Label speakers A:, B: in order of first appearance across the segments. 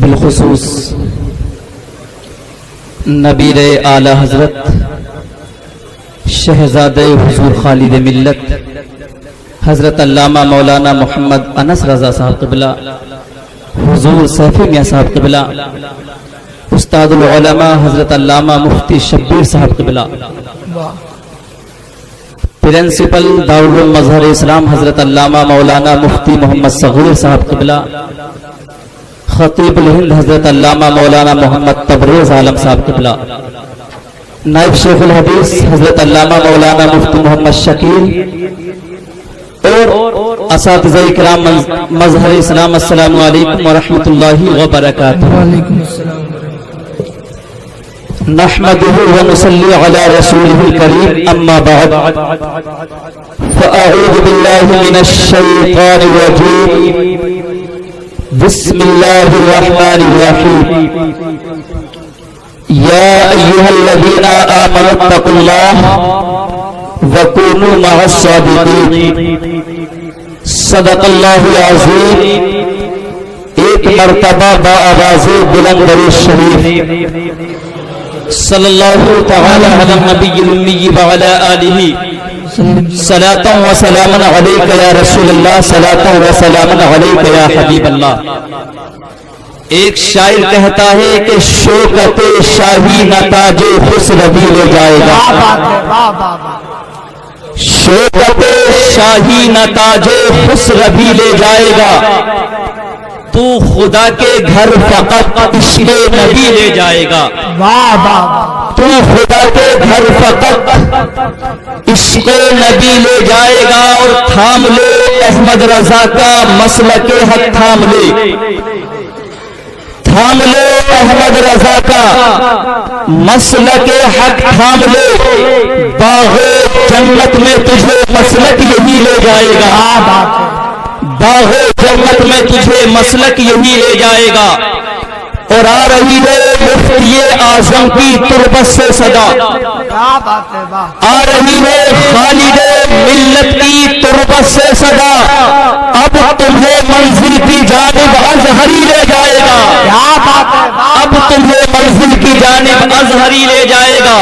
A: بالخصوص نبیر اعلی حضرت شہزادہ حضور خالد ملت حضرت علامہ مولانا محمد انس رضا صاحب قبلہ، حضور سیفی میاں صاحب قبلہ، استاد العلماء حضرت علامہ مفتی شبیر صاحب قبلہ، پرنسپل دارالعلوم مظہر اسلام حضرت علامہ مولانا مفتی محمد صغیر صاحب قبلہ، خطیب الہند حضرت علامہ مولانا محمد تبریز عالم صاحب قبلہ، نائب شیخ الحدیث حضرت علامہ مولانا مفتی محمد شکیل اور اساتذہ کرام مظہر اسلام، السلام علیکم ورحمۃ اللہ وبرکاتہ۔ نحمده ونصلي على رسوله الكريم، اما بعد فاعوذ بالله من الشيطان الرجيم، بسم الله الرحمن الرحيم، يا ايها الذين امنوا اتقوا الله وكونوا مع الصادقين، صدق اللہ العظیم۔ ایک مرتبہ بآواز بلند شریف صلی اللہ تعالی علی النبی الامی وعلی آلہ، صلاۃ و سلام علیک یا رسول اللہ، صلاۃ و سلام علیک یا حبیب اللہ۔ ایک شاعر کہتا ہے کہ شوکت شاہی نہ تاج خسروی لے جائے گا، شوکت شاہی نہ تاج خسروی لے جائے گا، تو خدا کے گھر فقط عشق نبی لے جائے گا، تو خدا کے گھر فقط عشق نبی لے جائے گا۔ اور تھام لے احمد رضا کا مسلک حق، تھام لے، تھام لے احمد رضا کا مسلک حق، تھام لے، باغ جنت میں تجھے مسلک یہی لے جائے گا، باغ جنت میں تجھے مسلک یہی لے جائے گا۔ اور آ رہی ہے مفتی اعظم کی تربت سے صدا، آ رہی ہے خالد ملت کی تربت سے صدا، اب تمہیں منزل کی جانب ازہری لے جائے گا، اب تمہیں منزل کی جانب ازہری لے جائے گا۔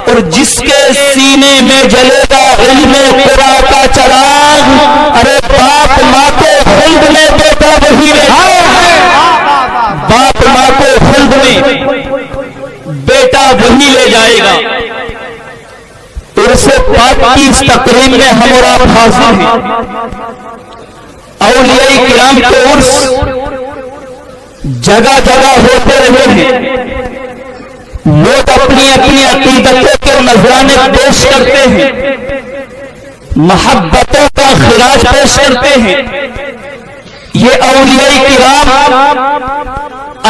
A: اور جس کے سینے میں جلے گا علم قرآن کا چراغ، ارے باپ ماں کو خلد میں بیٹا وہی لے جائے گا، باپ ماں کو خلد میں بیٹا وہی لے جائے گا۔ عرص پاک کی اس تقریب میں ہم اور آپ حاضر ہیں۔ اولیاء کرام کے عرص جگہ جگہ ہوتے رہے ہیں، لوگ اپنی اپنی عقیدتوں کے نذرانے پیش کرتے ہیں، محبتوں کا خراج پیش کرتے ہیں۔ یہ اولیاء کرام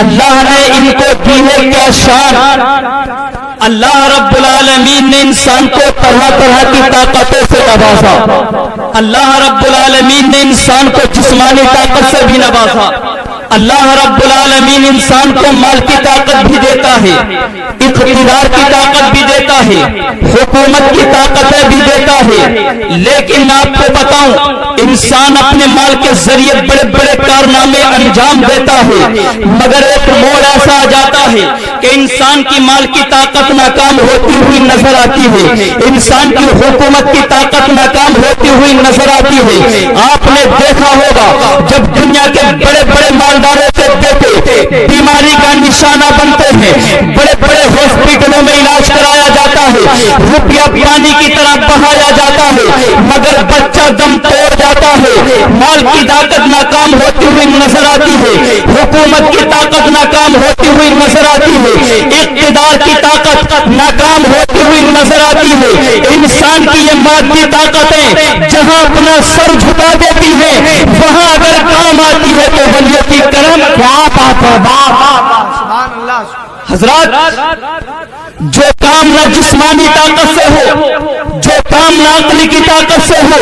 A: اللہ نے ان کو دی ہے کیا شان، اللہ رب العالمین نے انسان کو طرح طرح کی طاقتوں سے نوازا، اللہ رب العالمین نے انسان کو جسمانی طاقت سے بھی نوازا، اللہ رب العالمین انسان کو مال کی طاقت بھی دیتا ہے، اقتدار کی طاقت بھی دیتا ہے، حکومت کی طاقتیں بھی دیتا ہے، لیکن میں آپ کو بتاؤں انسان اپنے مال کے ذریعے بڑے بڑے کارنامے انجام دیتا ہے، مگر ایک موڑ ایسا آ جاتا ہے کہ انسان کی مال کی طاقت ناکام ہوتی ہوئی نظر آتی ہے، انسان کی حکومت کی طاقت ناکام ہوتی ہوئی نظر آتی ہے۔ آپ نے دیکھا ہوگا جب دنیا کے بڑے بڑے مالداروں کے بیٹے بیماری کا نشانہ بنتے ہیں، بڑے بڑے ہاسپٹلوں میں علاج کرایا جاتا ہے، روپیہ پانی کی طرح بہایا جاتا ہے، مگر بچہ دم توڑ جاتا ہے، مال کی طاقت ناکام ہوتی ہوئی نظر آتی ہے، حکومت کی طاقت ناکام ہوتی ہوئی نظر آتی ہے، اقتدار کی طاقت ناکام ہوتی ہوئی نظر آتی ہے۔ انسان کی یہ مادی طاقتیں جہاں اپنا سر جھکا دیتی ہیں، وہاں اگر کام آتی ہے تو ولیوں کی کرم کیا بات ہے، حضرات جو کام نہ جسمانی طاقت سے ہو، جو کام نہ عقل کی طاقت سے ہو،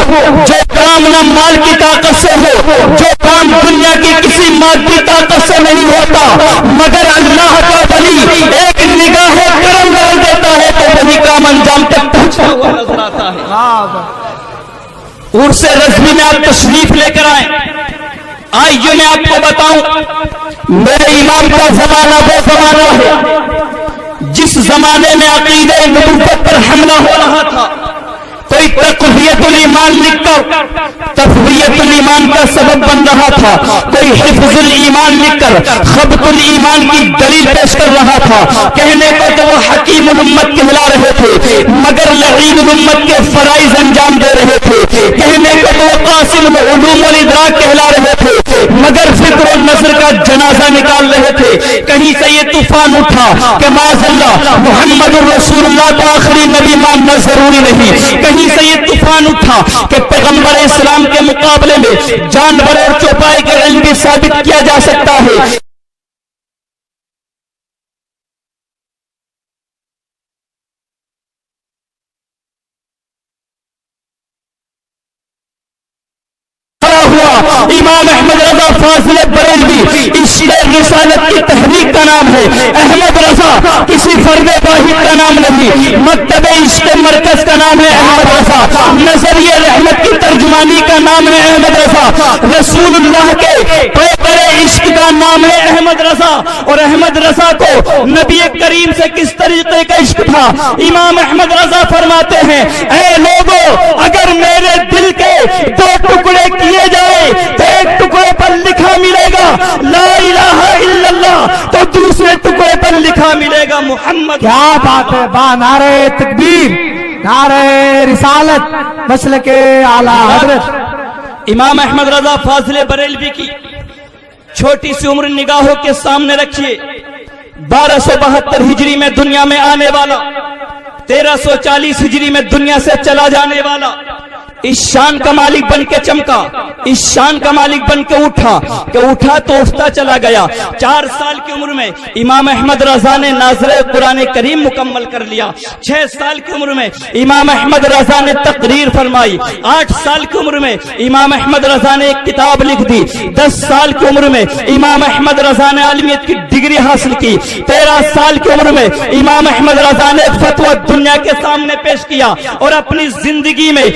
A: جو کام نہ مال کی طاقت سے ہو، جو کام دنیا کی کسی مادی طاقت سے نہیں ہوتا، مگر اللہ کا ولی ایک نگاہ کرم ڈال دیتا ہے تو وہی کام انجام تک پہنچا ہوا نظر آتا ہے۔ عرس رضوی میں آپ تشریف لے کر آئیں، آئیے میں آپ کو بتاؤں میرے امام کا زمانہ وہ زمانہ ہے جس زمانے میں عقیدہ نبوت پر حملہ ہو رہا تھا. کوئی تقویت الایمان لکھ کر تقویت الایمان کا سبب بن رہا تھا, کوئی حفظ الایمان لکھ کر خبط الایمان کی دلیل پیش کر رہا تھا. کہنے کو تو وہ حکیم الامت کہلا رہے تھے مگر لعین الامت کے فرائض انجام دے رہے تھے. کہنے کو تو وہ قاسم العلوم والادراک کہلا رہے تھے مگر فکر و نظر کا جنازہ نکال رہے تھے. کہیں سے یہ طوفان اٹھا کہ معاذ اللہ محمد الرسول اللہ کو آخری نبی ماننا ضروری نہیں. کہیں سے یہ طوفان اٹھا کہ پیغمبر اسلام کے مقابلے میں جانور اور چوپائے کے علم بھی ثابت کیا جا سکتا ہے. امام احمد رضا فاضل بریلوی اس شرح رسالت کی تحریک کا نام ہے. احمد رضا کسی فرد واحد کا نام نہیں, مکتب عشق مرکز کا نام ہے احمد رضا, نظریہ رحمت کی ترجمانی کا نام ہے احمد رضا, رسول اللہ کے پیکر عشق کا نام ہے احمد رضا. اور احمد رضا کو نبی کریم سے کس طریقے کا عشق تھا امام احمد رضا فرماتے ہیں اے لوگوں اگر میرے دل کے دو ٹکڑے کیے جائے تو ایک ٹکڑے پر لکھا ملے گا لا الہ الا اللہ, تو دوسرے ٹکڑے پر لکھا ملے گا محمد.
B: کیا بات ہے, با نعرہ تکبیر, نعرہ رسالت, مسلک اعلی حضرت.
A: امام احمد رضا فاضل بریلوی کی چھوٹی سی عمر نگاہوں کے سامنے رکھیے. 1272 ہجری میں دنیا میں آنے والا, 1340 ہجری میں دنیا سے چلا جانے والا, اس شان کا مالک بن کے چمکا, اس شان کا مالک بن کے اٹھا کہ اٹھا تو اٹھتا چلا گیا. 4 سال کی عمر میں امام احمد رضا نے ناظر قرآن کریم مکمل کر لیا. 6 سال کی عمر میں امام احمد رضا نے تقریر فرمائی. 8 سال کی عمر میں امام احمد رضا نے ایک کتاب لکھ دی. 10 سال کی عمر میں امام احمد رضا نے عالمیت کی ڈگری حاصل کی. 13 سال کی عمر میں امام احمد رضا نے فتویٰ دنیا کے سامنے پیش کیا اور اپنی زندگی میں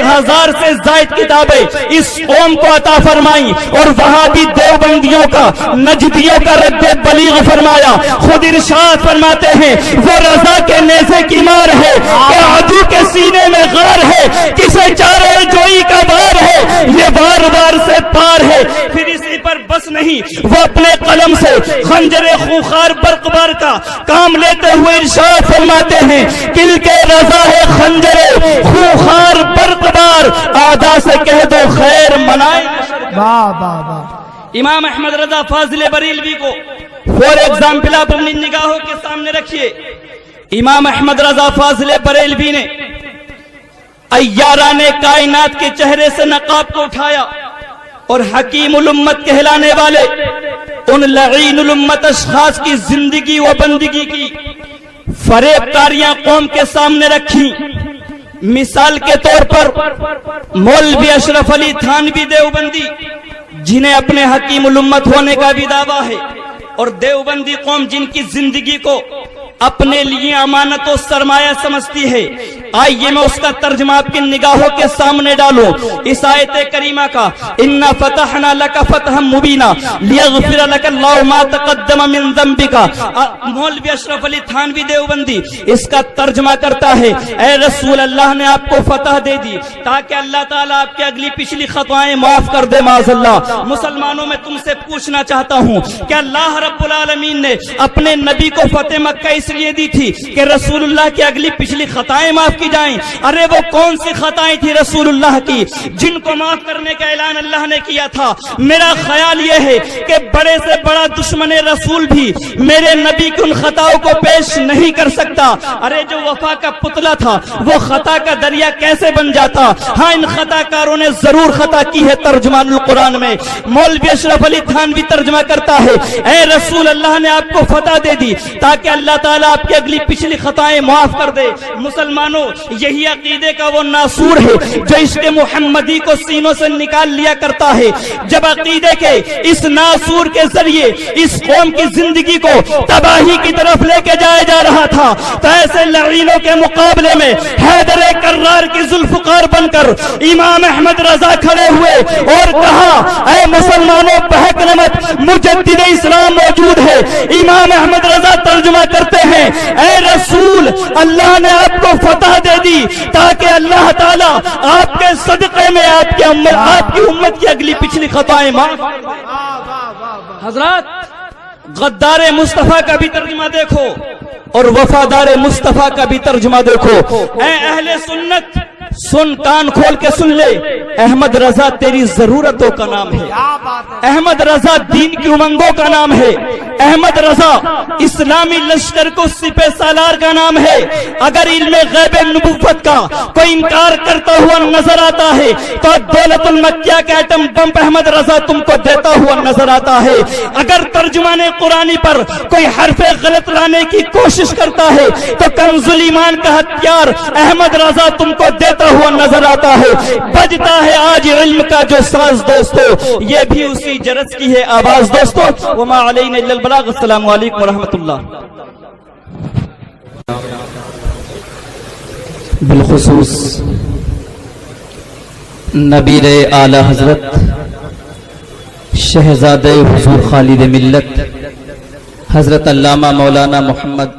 A: 1000 سے زائد کتابیں اس قوم کو عطا فرمائیں اور وہابی دیوبندیوں کا نجدیوں کا رد بلیغ فرمایا. خود ارشاد فرماتے ہیں وہ رضا کے نیزے کی مار ہے کہ عدو کے سینے میں غار ہے, کسے چارے جوئی کا بار ہے یہ بار بار سے پار ہے. پھر اسی پر بس نہیں, وہ اپنے قلم سے خنجر خوخار برق بار کا کام لیتے ہوئے ارشاد فرماتے ہیں کل کے رضا ہے خنجر خوخار برق بار, آدھا سے کہہ دو خیر منائے.
B: واہ واہ واہ.
A: امام احمد رضا فاضل بریلوی کو فور ایگزامپل آپ اپنی نگاہوں کے سامنے رکھیے. امام احمد رضا فاضل بریلوی نے ایاران کائنات کے چہرے سے نقاب کو اٹھایا اور حکیم الامت کہلانے والے ان لعین الامت اشخاص کی زندگی و بندگی کی فریب کاریاں قوم کے سامنے رکھی. مثال کے طور پر مولوی اشرف علی تھانوی دیوبندی, جنہیں اپنے حکیم الامت ہونے کا بھی دعویٰ ہے, اور دیوبندی قوم جن کی زندگی کو اپنے لیے امانت و سرمایہ سمجھتی ہے. آئیے میں اس کا ترجمہ آپ کی نگاہوں کے سامنے ڈالوں. اس آیت کریمہ کا اِنَّا فَتَحْنَا لَكَ فَتْحًا مُبِينًا لِيَغْفِرَ لَكَ اللَّهُ مَا تَقَدَّمَ مِن ذَنبِكَ. مولوی اشرف علی تھانوی دیوبندی اس کا ترجمہ کرتا ہے اے رسول اللہ نے آپ کو فتح دے دی تاکہ اللہ تعالیٰ آپ کی اگلی پچھلی خطائیں معاف کر دے معاذ اللہ. مسلمانوں میں تم سے پوچھنا چاہتا ہوں کہ اللہ رب العالمین نے اپنے نبی کو فتح مکہ اس لیے دی تھی کہ رسول اللہ کی اگلی پچھلی خطائیں معاف کی جائیں. ارے وہ کون سی خطائیں تھی رسول اللہ کی جن کو معاف کرنے کا اعلان اللہ نے کیا تھا؟ میرا خیال یہ ہے کہ بڑے سے بڑا دشمن رسول بھی میرے نبی کی ان خطاؤں کو پیش نہیں کر سکتا. ارے جو وفا کا پتلا تھا وہ خطا کا دریا کیسے بن جاتا؟ ہاں ان خطا کاروں نے ضرور خطا کی ہے. ترجمان القرآن میں مولوی اشرف علی تھانوی ترجمہ کرتا ہے اے رسول اللہ نے آپ کو فتح دے دی تاکہ اللہ تعالیٰ آپ کی اگلی پچھلی خطائیں معاف کر دے. مسلمانوں یہی عقیدے کا وہ ناسور ہے جو عشق محمدی کو سینوں سے نکال لیا کرتا ہے۔ جب عقیدے کے اس ناسور کے ذریعے اس قوم کی زندگی کو تباہی کی طرف لے کے جایا جا رہا تھا تو ایسے لعینوں کے مقابلے میں حیدر کرار کی ذوالفقار بن کر امام احمد رضا کھڑے ہوئے اور کہا اے مسلمانوں بہکنا مت، مجدد اسلام موجود ہے۔ امام احمد رضا ترجمہ کرتے ہیں اے رسول، اللہ نے آپ کو فتح دے دی تاکہ اللہ تعالیٰ آپ کے صدقے میں آپ کی امت کی اگلی پچھلی خطائیں معاف۔ حضرات غدار مصطفیٰ کا بھی ترجمہ دیکھو اور وفادار مصطفیٰ کا بھی ترجمہ دیکھو۔ اے اہل سنت سن، کان کھول کے سن لے، احمد رضا تیری ضرورتوں کا نام ہے، احمد رضا دین کی امنگوں کا نام ہے، احمد رضا اسلامی لشکر کو سپہ سالار کا نام ہے۔ اگر علم غیب نبوت کا کوئی انکار کرتا ہوا نظر آتا ہے تو دولت المکیہ کے ایٹم بم احمد رضا تم کو دیتا ہوا نظر آتا ہے۔ اگر ترجمان قرآنی پر کوئی حرف غلط لانے کی کوشش کرتا ہے تو کنز الایمان کا ہتھیار احمد رضا تم کو دیتا ہوا نظر آتا ہے۔ بجتا ہے آج علم کا جو ساز دوستو، یہ بھی اسی جرس کی ہے آواز دوستو۔ وما علینا الا البلاغ۔ السلام علیکم ورحمۃ اللہ۔ بالخصوص نبیر اعلی حضرت شہزادہ حضور خالد ملت حضرت علامہ مولانا محمد